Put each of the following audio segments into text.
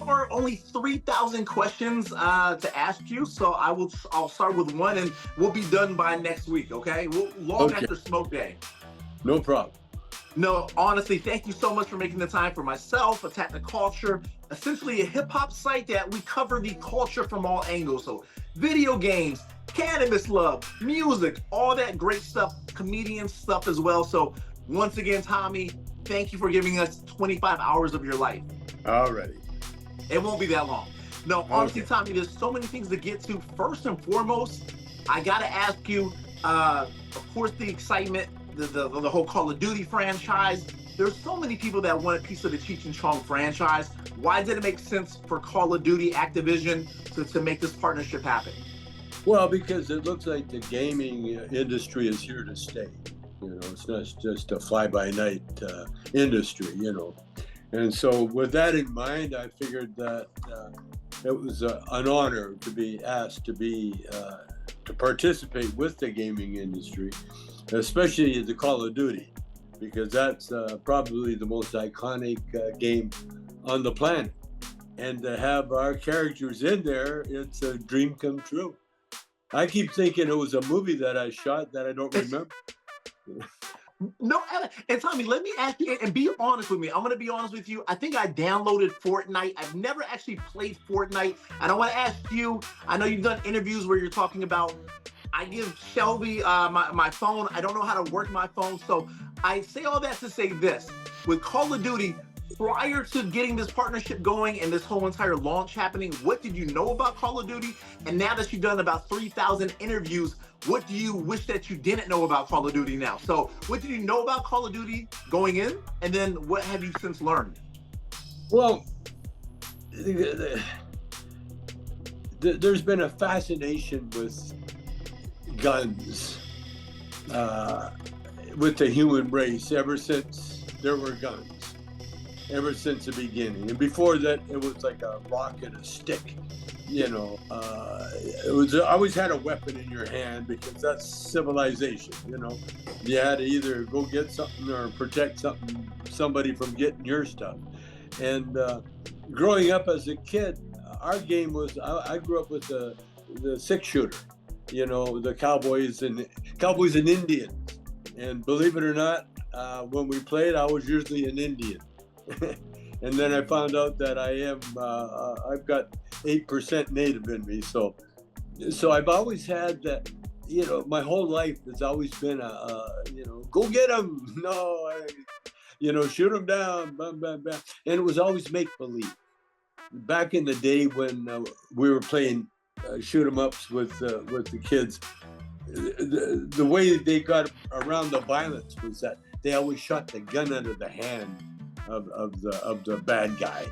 are only 3,000 questions to ask you, so I'll start with one, and we'll be done by next week. Okay? Long Okay, after Smoke Day. no problem. No, honestly, thank you so much for making the time for myself, Attack the Culture, essentially a hip hop site that we cover the culture from all angles. So, video games, cannabis love, music, all that great stuff, comedian stuff as well. So, once again, Tommy, thank you for giving us 25 hours of your life. Alrighty. It won't be that long. No, honestly, Okay. Tommy, there's so many things to get to. First and foremost, I got to ask you, of course, the excitement, the whole Call of Duty franchise. There's so many people that want a piece of the Cheech and Chong franchise. Why did it make sense for Call of Duty Activision to make this partnership happen? Well, because it looks like the gaming industry is here to stay. It's not just a fly-by-night industry, And so with that in mind, I figured that it was an honor to be asked to participate with the gaming industry, especially the Call of Duty, because that's probably the most iconic game on the planet. And to have our characters in there, it's a dream come true. I keep thinking it was a movie that I shot that I don't remember. No, and Tommy, let me ask you, and be honest with me. I'm going to be honest with you. I think I downloaded Fortnite. I've never actually played Fortnite. And I want to ask you, I know you've done interviews where you're talking about, I give Shelby my phone. I don't know how to work my phone. So I say all that to say this. With Call of Duty, prior to getting this partnership going and this whole entire launch happening, what did you know about Call of Duty? And now that you've done about 3,000 interviews, what do you wish that you didn't know about Call of Duty now? So what did you know about Call of Duty going in? And then what have you since learned? Well, there's been a fascination with guns, with the human race ever since there were guns, ever since the beginning. And before that, it was like a rock and a stick. It was always had a weapon in your hand because that's civilization. You had to either go get something or protect somebody from getting your stuff. And growing up as a kid, our game was I grew up with the 6-shooter. The Cowboys and Indians. And believe it or not, when we played, I was usually an Indian. And then I found out that I've got 8% Native in me. So I've always had that, my whole life has always been go get them. No, shoot them down. Bam, bam, bam. And it was always make believe. Back in the day when we were playing shoot 'em ups with the kids, the way they got around the violence was that they always shot the gun out of the hand of the bad guy,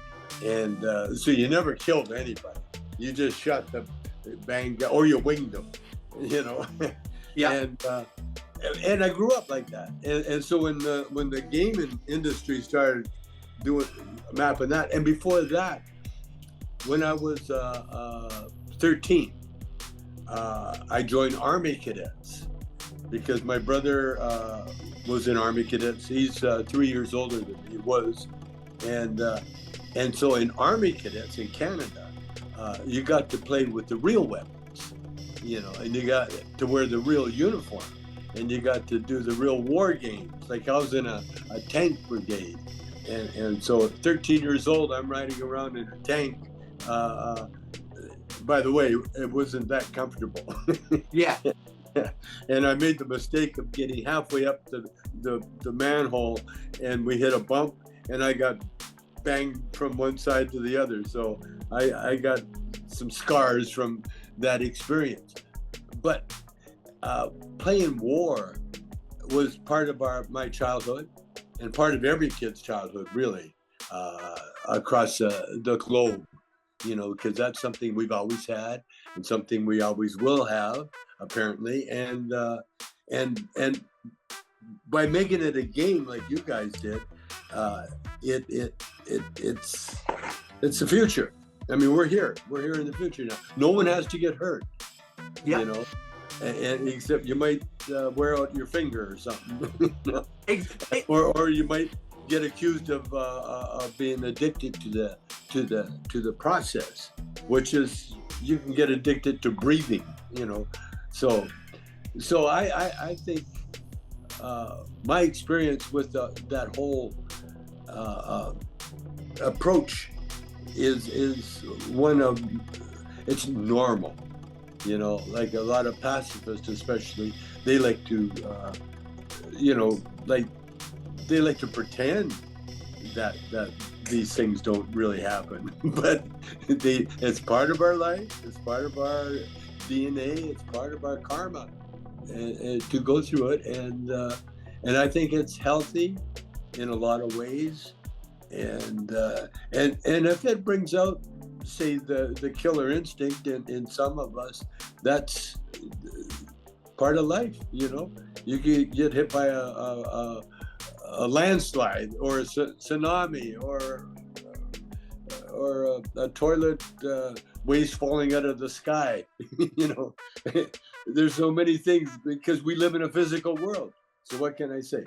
and so you never killed anybody. You just shot the bang guy, or you winged them, Yeah. And I grew up like that, and so when the gaming industry started mapping that, and before that, when I was 13, I joined Army Cadets because my brother was in Army Cadets. He's 3 years older than he was, and so in Army Cadets in Canada, you got to play with the real weapons, and you got to wear the real uniform, and you got to do the real war games. Like I was in a tank brigade, and so at 13 years old, I'm riding around in a tank. By the way, it wasn't that comfortable. Yeah. And I made the mistake of getting halfway up to the manhole, and we hit a bump, and I got banged from one side to the other. So I got some scars from that experience. But playing war was part of my childhood, and part of every kid's childhood, really, across the globe. Because that's something we've always had and something we always will have, apparently. And by making it a game like you guys did, it's the future. I mean, we're here in the future now. No one has to get hurt, Yeah. and except you might wear out your finger or something, or you might get accused of being addicted to the process, which is you can get addicted to breathing, you know. So I think my experience with that whole approach is one of, it's normal, you know, like a lot of pacifists especially, they like to you know, like they like to pretend that these things don't really happen, but it's part of our life, it's part of our DNA, it's part of our karma, and to go through it, and I think it's healthy in a lot of ways, and if it brings out, say, the killer instinct in some of us, that's part of life, you know. You could get hit by a landslide or a tsunami or a toilet waste falling out of the sky. You know, there's so many things because we live in a physical world. So what can I say?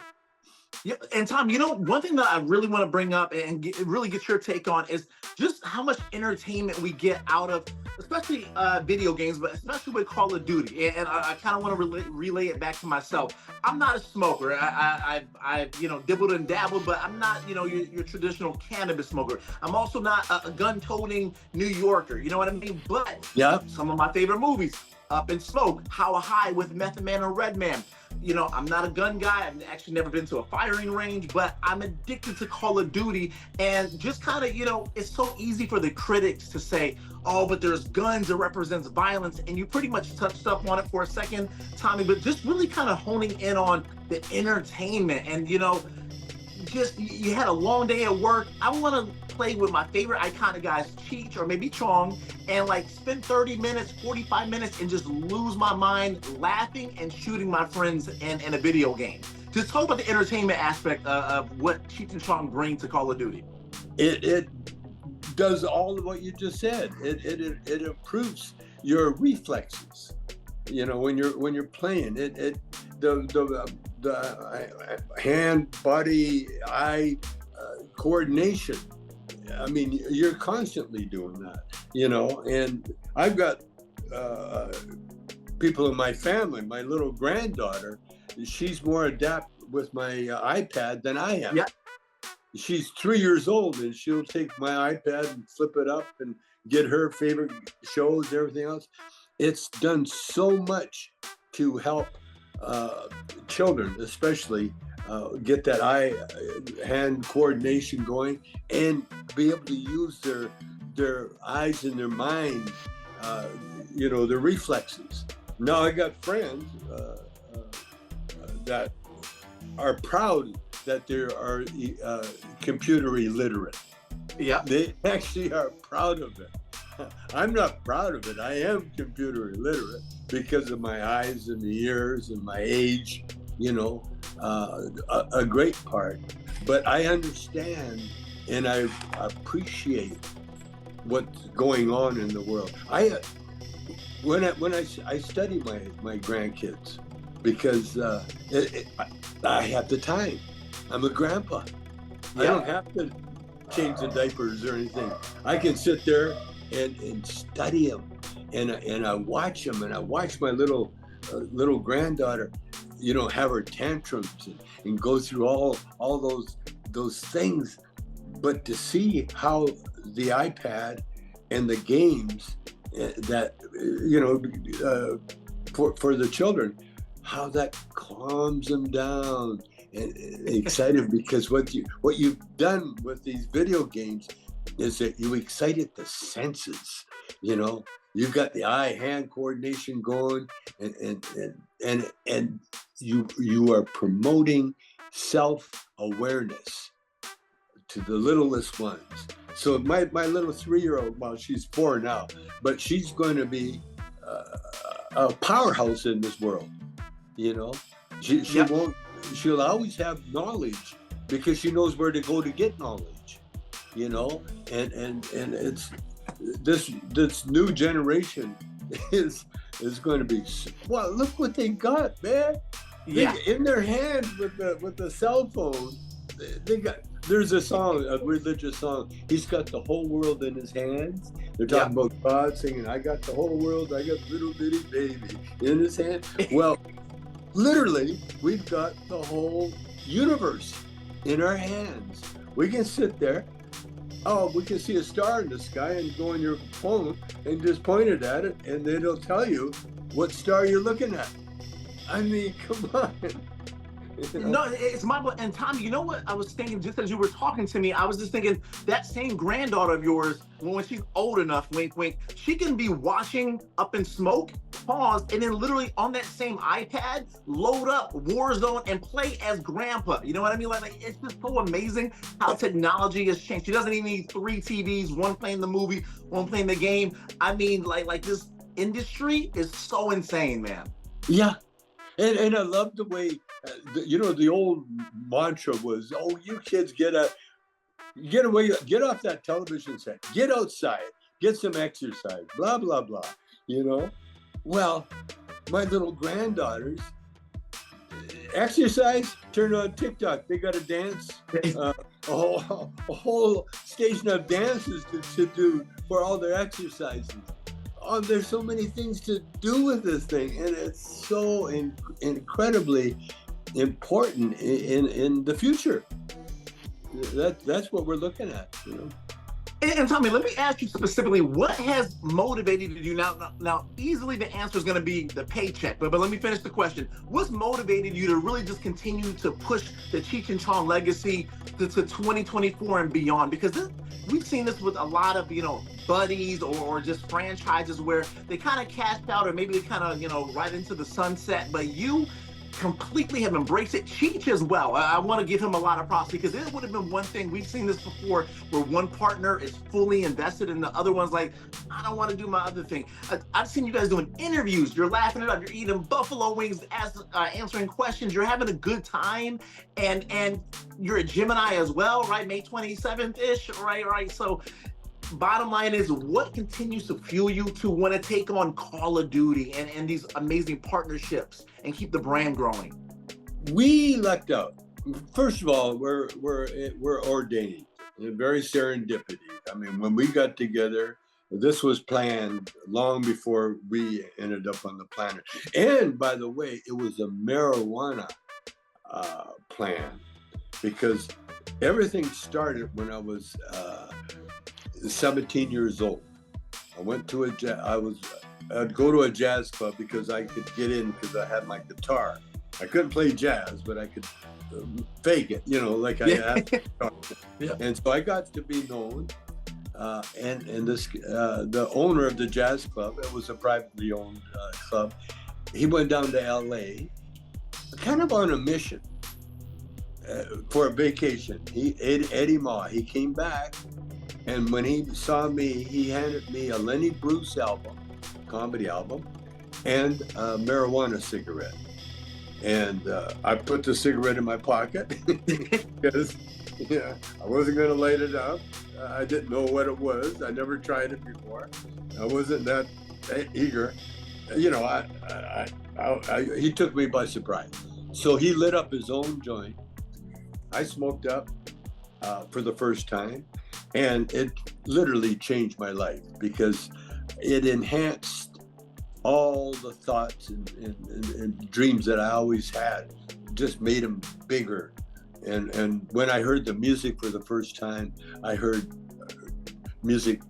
Yeah, and Tom, you know, one thing that I really want to bring up and really get your take on is just how much entertainment we get out of, especially video games, but especially with Call of Duty. And I kind of want to relay it back to myself. I'm not a smoker. I've you know, dibbled and dabbled, but I'm not, you know, your traditional cannabis smoker. I'm also not a gun-toting New Yorker. You know what I mean? But yeah, some of my favorite movies: Up in Smoke, How High with Method Man and Redman. You know, I'm not a gun guy. I've actually never been to a firing range, but I'm addicted to Call of Duty. And just kind of, you know, it's so easy for the critics to say, oh, but there's guns, it represents violence. And you pretty much touched up on it for a second, Tommy, but just really kind of honing in on the entertainment. And, you know, just you had a long day at work. I want to play with my favorite iconic guys, Cheech or maybe Chong, and like spend 30 minutes, 45 minutes and just lose my mind laughing and shooting my friends in a video game. Just talk about the entertainment aspect of what Cheech and Chong bring to Call of Duty. It does all of what you just said. It improves your reflexes. You know, when you're playing the hand, body, eye coordination. I mean, you're constantly doing that, you know. And I've got people in my family. My little granddaughter, she's more adept with my iPad than I am. Yeah. She's 3 years old, and she'll take my iPad and flip it up and get her favorite shows, everything else. It's done so much to help children, especially, get that eye-hand coordination going and be able to use their eyes and their mind, you know, their reflexes. Now, I got friends that are proud that they are computer illiterate. Yeah. They actually are proud of it. I'm not proud of it. I am computer illiterate because of my eyes and the ears and my age, you know, a great part. But I understand and I appreciate what's going on in the world. When I study my grandkids because I have the time. I'm a grandpa. Yeah. I don't have to change the diapers or anything. I can sit there and study them, and I watch them, and I watch my little granddaughter, you know, have her tantrums and go through all those things. But to see how the iPad and the games that, you know, for the children, how that calms them down and excited, because what you've done with these video games is that you excited the senses. You know, you've got the eye-hand coordination going, and you are promoting self-awareness to the littlest ones. So my little 3-year-old, well, she's 4 now, but she's going to be a powerhouse in this world. You know, she Yep. won't. She'll always have knowledge because she knows where to go to get knowledge. You know, and it's this new generation is going to be, well, look what they got, man. Yeah. In their hand with the cell phone, they got There's a song, a religious song. He's got the whole world in his hands. They're talking Yeah. about God singing, "I got the whole world. I got little bitty baby in his hand." Well, literally, we've got the whole universe in our hands. We can sit there. Oh, we can see a star in the sky and go on your phone and just point it at it, and then it'll tell you what star you're looking at. I mean, come on. You know? No, it's my, and Tommy, you know what I was thinking just as you were talking to me? I was just thinking that same granddaughter of yours, when she's old enough, wink, wink, she can be watching Up in Smoke, pause, and then literally on that same iPad, load up Warzone and play as Grandpa. You know what I mean? Like it's just so amazing how technology has changed. She doesn't even need 3 TVs, one playing the movie, one playing the game. I mean, like this industry is so insane, man. Yeah. And I love the way, the old mantra was, "Oh, you kids get away, get off that television set, get outside, get some exercise, blah, blah, blah," you know? Well, my little granddaughters, exercise, turn on TikTok. They got to dance, a whole station of dances to do for all their exercises. Oh, there's so many things to do with this thing, and it's so incredibly important in the future. That's what we're looking at, you know. And Tommy, let me ask you specifically, what has motivated you now? Easily the answer is going to be the paycheck, but let me finish the question. What's motivated you to really just continue to push the Cheech and Chong legacy to 2024 and beyond? Because we've seen this with a lot of, buddies or just franchises where they kind of cashed out or maybe they kind of, right into the sunset, but you completely have embraced it. Cheech as well. I want to give him a lot of props because it would have been one thing. We've seen this before where one partner is fully invested and the other one's like, I don't want to do my other thing. I've seen you guys doing interviews. You're laughing it up. You're eating buffalo wings, answering questions. You're having a good time. And you're a Gemini as well, right? May 27th-ish, right? So bottom line is, what continues to fuel you to want to take on Call of Duty and these amazing partnerships and keep the brand growing? We lucked out. First of all, we're ordained. Very serendipity. I mean, when we got together, this was planned long before we ended up on the planet. And by the way, it was a marijuana plan, because everything started when I was 17 years old. I went to I'd go to a jazz club because I could get in because I had my guitar. I couldn't play jazz, but I could fake it, like I had. Yeah. And so I got to be known. And this the owner of the jazz club, it was a privately owned club. He went down to LA, kind of on a mission for a vacation. Eddie Ma. He came back. And when he saw me, he handed me a Lenny Bruce album, comedy album, and a marijuana cigarette. And I put the cigarette in my pocket because I wasn't going to light it up. I didn't know what it was. I never tried it before. I wasn't that eager. He took me by surprise. So he lit up his own joint. I smoked up for the first time. And it literally changed my life because it enhanced all the thoughts and dreams that I always had, just made them bigger. And when I heard the music for the first time, I heard music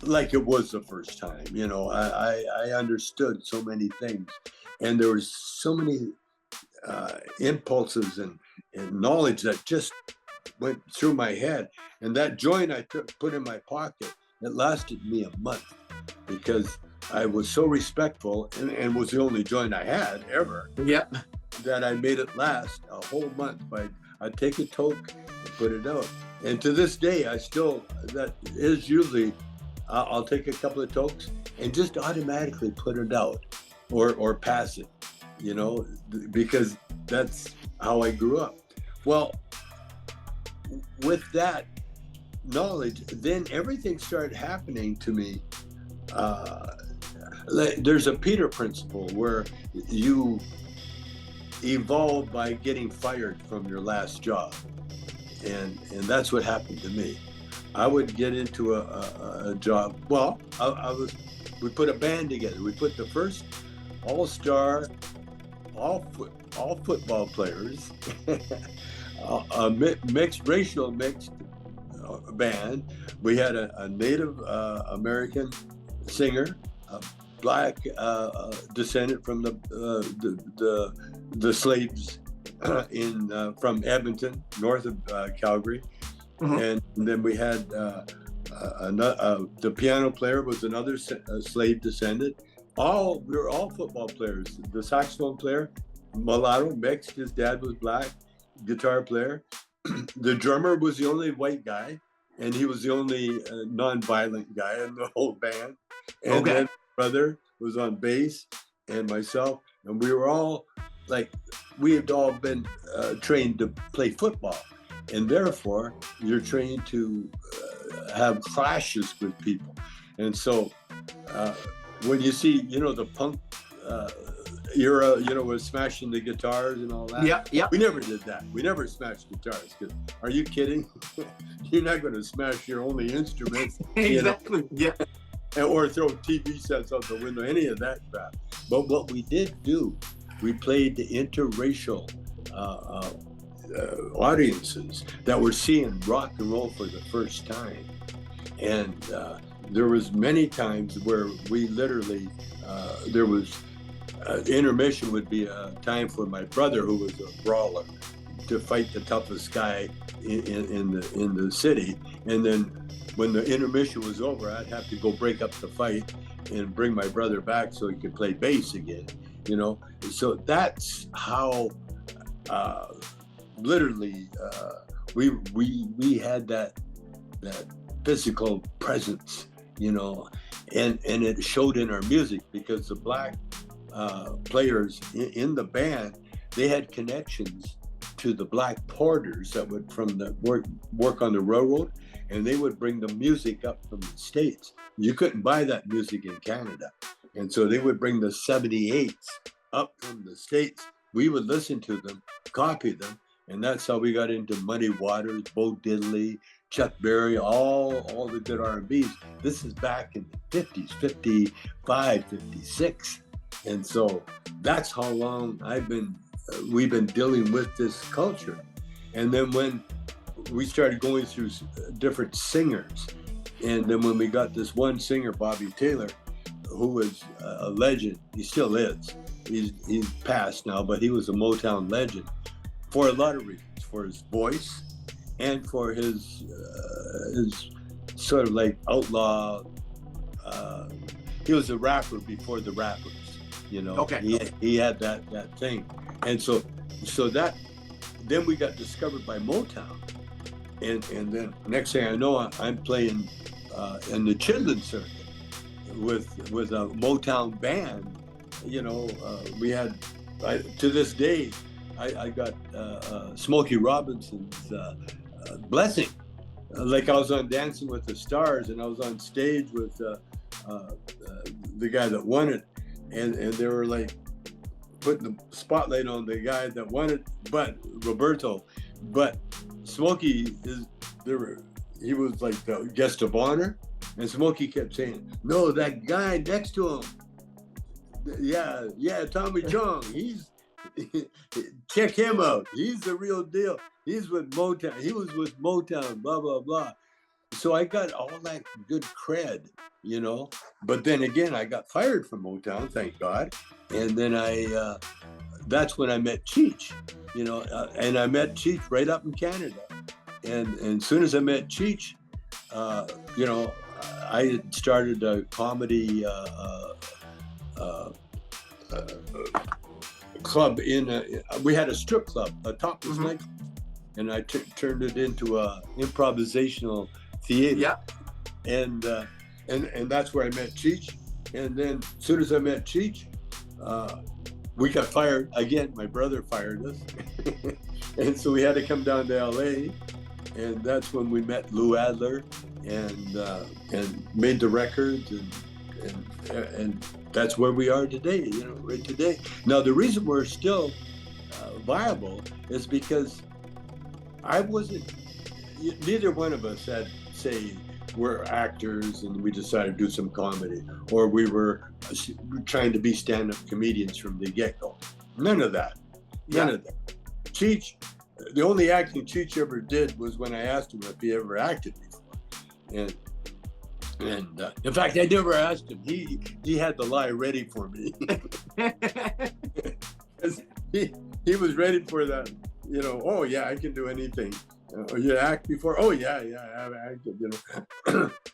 like it was the first time. I understood so many things, and there was so many impulses and knowledge that just went through my head. And that joint I put in my pocket, it lasted me a month because I was so respectful and was the only joint I had ever. Yep. That I made it last a whole month. I'd take a toke and put it out. And to this day, that is usually, I'll take a couple of tokes and just automatically put it out or pass it, because that's how I grew up. Well, with that knowledge, then everything started happening to me. There's a Peter principle where you evolve by getting fired from your last job. and that's what happened to me. I would get into a job. Well, we put a band together. We put the first all-star, all football players, a mixed band. We had a Native American singer, a black descendant from the slaves from Edmonton, north of Calgary. And then we had the piano player was another slave descendant. We were all football players. The saxophone player, mulatto, mixed. His dad was black. Guitar player. The drummer was the only white guy, and he was the only non-violent guy in the whole band. And then my brother was on bass, and myself, and we were all we had all been trained to play football. And therefore, you're trained to have clashes with people. And so when you see, the punk era, with smashing the guitars and all that. Yeah. We never did that. We never smashed guitars. Are you kidding? You're not going to smash your only instrument. Exactly. Yeah. Or throw TV sets out the window, any of that crap. But what we did do, we played the interracial audiences that were seeing rock and roll for the first time. And there was many times where we literally, there was intermission would be a time for my brother, who was a brawler, to fight the toughest guy in the city. And then when the intermission was over, I'd have to go break up the fight and bring my brother back so he could play bass again, So that's how literally we had that physical presence, and it showed in our music, because the black players in the band, they had connections to the black porters that would work on the railroad, and they would bring the music up from the States. You couldn't buy that music in Canada, and so they would bring the 78s up from the States. We would listen to them, copy them, and that's how we got into Muddy Waters, Bo Diddley, Chuck Berry, all the good R&Bs. This is back in the 50s, 55, 56. And so that's how long we've been dealing with this culture. And then when we started going through different singers, and then when we got this one singer, Bobby Taylor, who was a legend, he still is. He's passed now, but he was a Motown legend for a lot of reasons, for his voice and for his sort of like outlaw. He was a rapper before the rappers, He had that thing, and so that then we got discovered by Motown, and then next thing I know, I'm playing in the Chitlin circuit with a Motown band. We had, to this day, I got Smokey Robinson's blessing. Like I was on Dancing with the Stars, and I was on stage with the guy that won it, and they were like putting the spotlight on the guy that won it, but Roberto. But Smokey he was like the guest of honor, and Smokey kept saying, "No, that guy next to him, yeah, Tommy Chong, check him out. He's the real deal. He's with Motown. He was with Motown, blah, blah, blah." So I got all that good cred, But then again, I got fired from Motown, thank God. And then that's when I met Cheech, and I met Cheech right up in Canada. And as soon as I met Cheech, I had started a comedy club we had a strip club, a topless night, and I turned it into a improvisational theater. Yeah. And that's where I met Cheech. And then as soon as I met Cheech, we got fired again. My brother fired us. And so we had to come down to LA, and that's when we met Lou Adler and made the records, and that's where we are today, right today. Now, the reason we're still viable is because I wasn't neither one of us had, say, we're actors and we decided to do some comedy, or we were trying to be stand-up comedians from the get-go. None of that. None of that. Cheech, the only acting Cheech ever did was when I asked him if he ever acted before. And in fact, I never asked him. He had the lie ready for me. he was ready for that. You know, oh yeah, I can do anything. You act before? Oh yeah, I've acted. You know,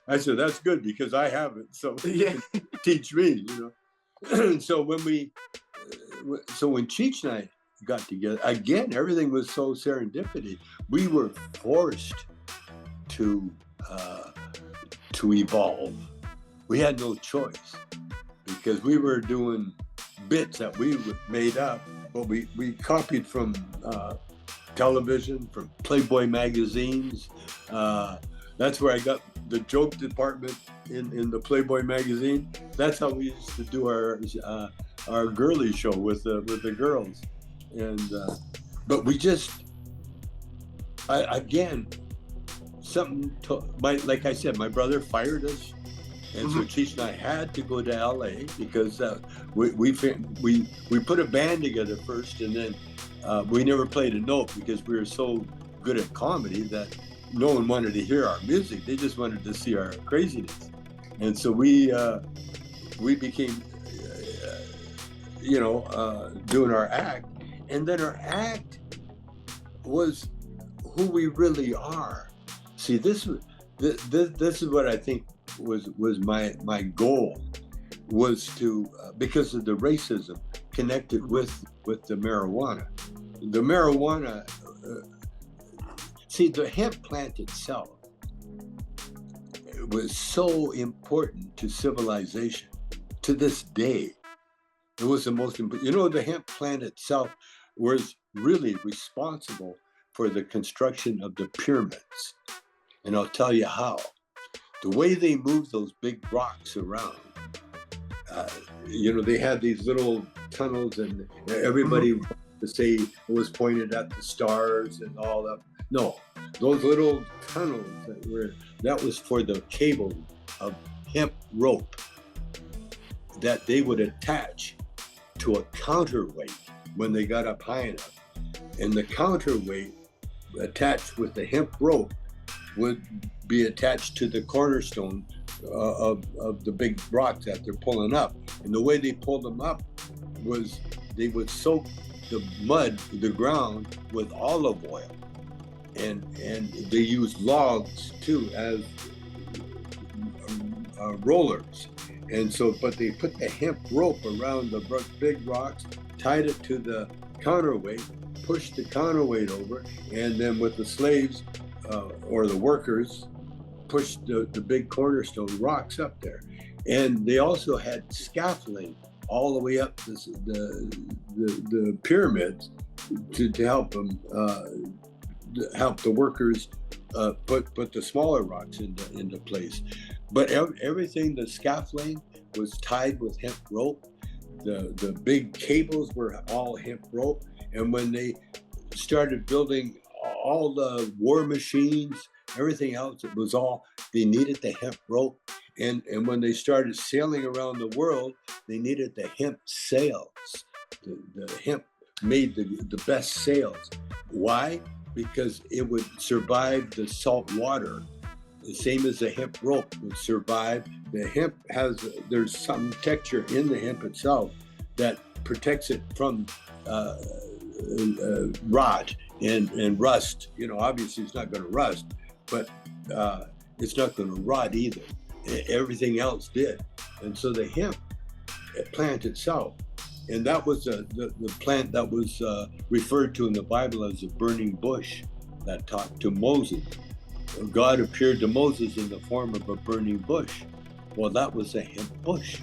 I said that's good because I haven't. So teach me. You know. So when Cheech and I got together again, everything was so serendipity. We were forced to evolve. We had no choice because we were doing bits that we made up, but we copied from television, from Playboy magazines. That's where I got the joke department in the Playboy magazine. That's how we used to do our girly show with the girls. And but we just again, like I said, my brother fired us, and so Cheech and I had to go to LA because we put a band together first, and then we never played a note because we were so good at comedy that no one wanted to hear our music. They just wanted to see our craziness. And so we became doing our act, and then our act was who we really are. See, this is what I think was my goal, was to because of the racism connected with the marijuana. The marijuana, see, the hemp plant itself was so important to civilization to this day. It was the most important. You know, the hemp plant itself was really responsible for the construction of the pyramids. And I'll tell you how. The way they moved those big rocks around, they had these little tunnels, and everybody wanted to say it was pointed at the stars and all that. No, those little tunnels that was for the cable of hemp rope that they would attach to a counterweight when they got up high enough. And the counterweight attached with the hemp rope would be attached to the cornerstone of the big rocks that they're pulling up. And the way they pulled them up was they would soak the mud, the ground, with olive oil. And they used logs too as rollers. And so, but they put the hemp rope around the big rocks, tied it to the counterweight, pushed the counterweight over, and then with the slaves or the workers, pushed the big cornerstone rocks up there. And they also had scaffolding all the way up the pyramids to help them help the workers put the smaller rocks into place. But everything, the scaffolding was tied with hemp rope. The big cables were all hemp rope. And when they started building all the war machines, everything else, it was all, they needed the hemp rope. And when they started sailing around the world, they needed the hemp sails. The hemp made the best sails. Why? Because it would survive the salt water, the same as the hemp rope would survive. The hemp there's some texture in the hemp itself that protects it from rot and rust. Obviously it's not going to rust, but it's not going to rot either. Everything else did. And so the hemp plant itself, and that was the plant that was referred to in the Bible as a burning bush that talked to Moses. God appeared to Moses in the form of a burning bush. Well, that was a hemp bush.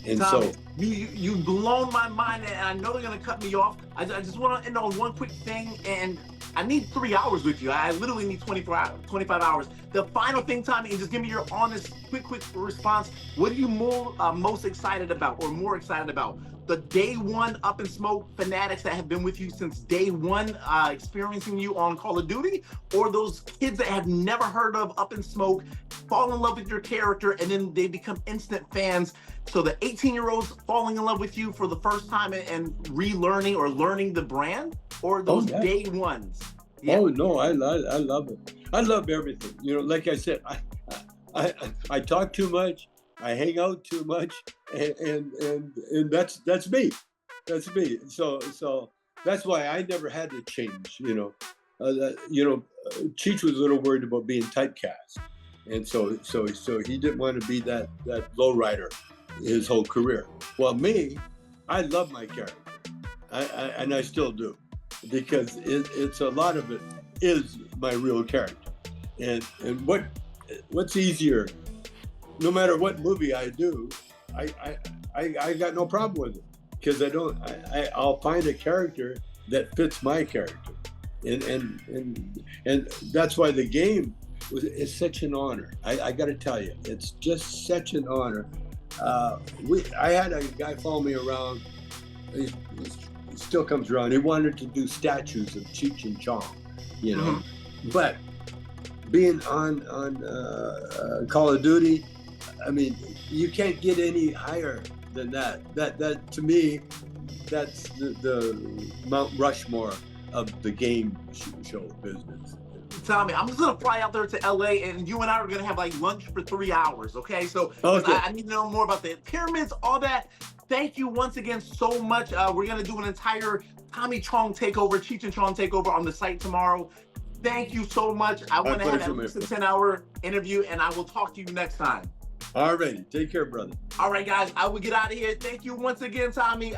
And Tommy, so you've blown my mind, and I know they're gonna cut me off. I just want to end on one quick thing, and I need 3 hours with you. I literally need 25 hours. The final thing, Tommy, is just give me your honest quick response. What are you most excited about, or more excited about? The day one Up in Smoke fanatics that have been with you since day one, experiencing you on Call of Duty, or those kids that have never heard of Up in Smoke, fall in love with your character, and then they become instant fans. So the 18-year-olds falling in love with you for the first time and relearning or learning the brand, or Oh those yeah. day ones? Yeah. Oh no, I love it. I love everything. You know, like I said, I talk too much. I hang out too much, and that's me. That's me. So that's why I never had to change. Cheech was a little worried about being typecast, and so he didn't want to be that lowrider his whole career. Well, me, I love my character, and I still do, because it's a lot of it is my real character, and what's easier, no matter what movie I do, I got no problem with it, because I'll find a character that fits my character, and that's why the game is such an honor. I got to tell you, it's just such an honor. I had a guy follow me around. He still comes around. He wanted to do statues of Cheech and Chong, but being on Call of Duty, I mean, you can't get any higher than that. That to me, that's the Mount Rushmore of the game show business. Tommy, I'm just gonna fly out there to LA, and you and I are gonna have like lunch for 3 hours, okay? So Okay. I need to know more about the pyramids, all that. Thank you once again so much. We're gonna do an entire Tommy Chong takeover, Cheech and Chong takeover on the site tomorrow. Thank you so much. I want to have at least a 10-hour interview, and I will talk to you next time. All righty. Take care, brother. All right, guys, I will get out of here. Thank you once again, Tommy.